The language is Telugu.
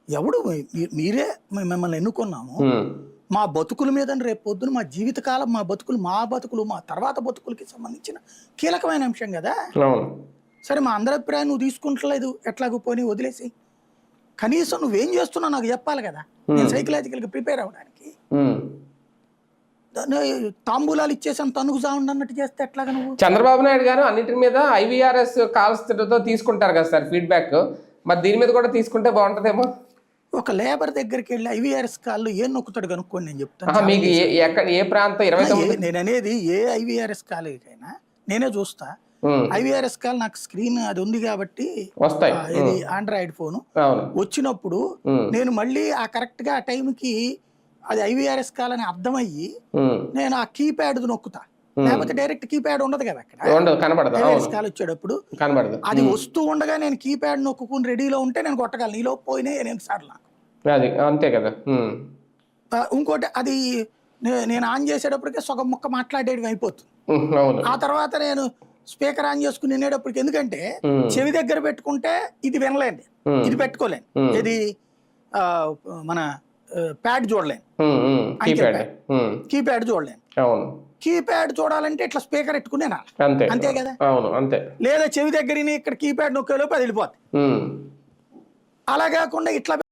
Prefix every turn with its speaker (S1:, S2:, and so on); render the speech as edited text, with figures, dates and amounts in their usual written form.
S1: ఎవడు మీరే మిమ్మల్ని ఎన్నుకున్నాము, మా బతుకుల మీద రేపు పొద్దున మా జీవితకాలం మా బతుకులు మా తర్వాత బతుకులకి సంబంధించిన కీలకమైన అంశం కదా. సరే మా అందరి అభిప్రాయం నువ్వు తీసుకుంటలేదు, ఎట్లాగో పోనీ వదిలేసి కనీసం నువ్వేం చేస్తున్నావు నాకు చెప్పాలి కదా, నేను సైకలాజికల్గా ప్రిపేర్ అవ్వడానికి. తాంబూలాలు ఇచ్చేసాను తనుకు సాగుండి అన్నట్టు చేస్తే ఎట్లాగా నువ్వు?
S2: చంద్రబాబు నాయుడు గారు అన్నిటి మీద IVRS కాల్స్ తో తీసుకుంటారు కదా సార్ ఫీడ్బ్యాక్, మరి దీని మీద కూడా తీసుకుంటే బాగుంటుందేమో.
S1: ఒక లేబర్ దగ్గరికి వెళ్ళి IVRS కాళ్ళు ఏం నొక్కుతాడు కనుక్కోండి, నేను చెప్తాను.
S2: మీకు ఏ ప్రాంతం 29
S1: నేను అనేది ఏ IVRS కాలకైనా నేనే చూస్తా. IVRS కాల్ నాకు స్క్రీన్ అది ఉంది కాబట్టి
S2: వస్తాయి,
S1: ఇది ఆండ్రాయిడ్ ఫోన్ వచ్చినప్పుడు నేను మళ్ళీ ఆ కరెక్ట్ గా ఆ టైంకి అది IVRS కాల్ అని అర్థమయ్యి నేను ఆ కీప్యాడ్ నొక్కుతా. లేకపోతే డైరెక్ట్ కీప్యాడ్ ఉండదు కదా అక్కడ, IVRS కాల్ వచ్చేటప్పుడు అది వస్తూ ఉండగా నేను కీప్యాడ్ నొక్కుని రెడీలో ఉంటే నేను కొట్టగలను. ఈలో పోయినాయి 8 సార్లు నాకు.
S2: అంతే కదా.
S1: ఇంకోటి అది నేను ఆన్ చేసేటప్పటికే సగం ముక్క మాట్లాడేది అయిపోతుంది. ఆ తర్వాత నేను స్పీకర్ ఆన్ చేసుకుని వినేటప్పటికి, ఎందుకంటే చెవి దగ్గర పెట్టుకుంటే ఇది వినలేండి, ఇది పెట్టుకోలేను, ఇది మన ప్యాడ్ చూడలేను, కీప్యాడ్ చూడలేను. కీప్యాడ్ చూడాలంటే ఇట్లా స్పీకర్ పెట్టుకునే అంతే కదా. లేదా చెవి దగ్గర ఇక్కడ కీప్యాడ్ నొక్కేలోపు అది వెళ్ళిపోతుంది. అలా కాకుండా ఇట్లా